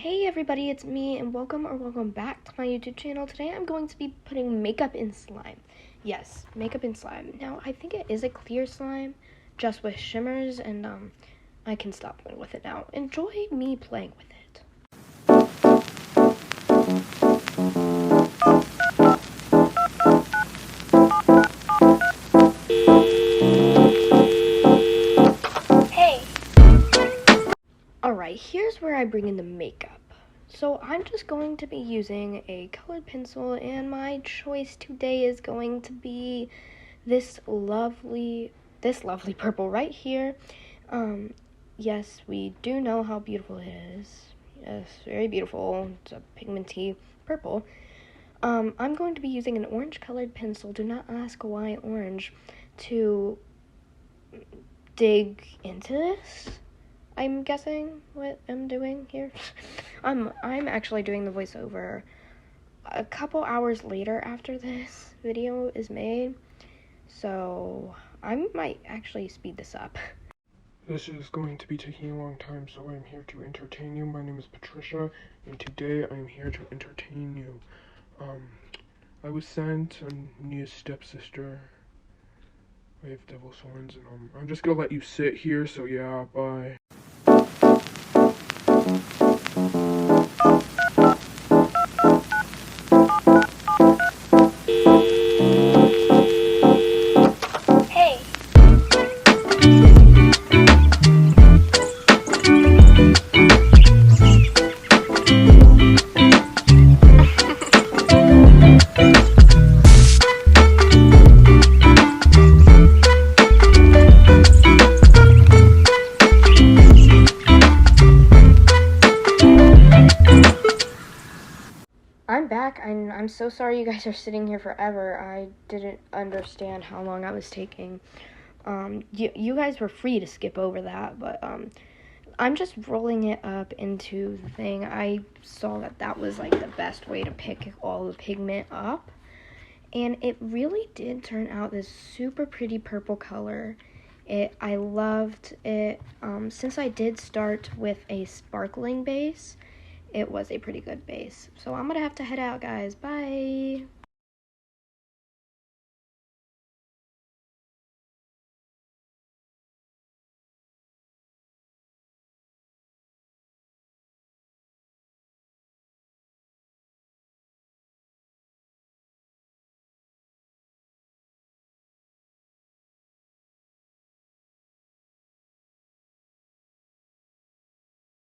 Hey everybody, it's me and welcome back to my YouTube channel. Today I'm going to be putting makeup in slime. Yes, makeup in slime. Now I think it is a clear slime just with shimmers, and I can stop playing with it now. Enjoy me playing with it. Hey! Alright, here's where I bring in the makeup. So I'm just going to be using a colored pencil, and my choice today is going to be this lovely purple right here. Yes, we do know how beautiful it is. Yes, very beautiful. It's a pigmenty purple. I'm going to be using an orange colored pencil. Do not ask why orange, to dig into this. I'm guessing what I'm doing here. I'm actually doing the voiceover a couple hours later after this video is made, so I might actually speed this up. This is going to be taking a long time, so I'm here to entertain you. My name is Patricia, and today I'm here to entertain you. I was sent a new stepsister. I have devil's horns, and I'm just gonna let you sit here, so yeah, bye. Hey! I'm back, and I'm so sorry you guys are sitting here forever. I didn't understand how long I was taking. You guys were free to skip over that, but I'm just rolling it up into the thing. I saw that was like the best way to pick all the pigment up, and it really did turn out this super pretty purple color. I loved it. Since I did start with a sparkling base, it was a pretty good base. So I'm gonna have to head out, guys. Bye.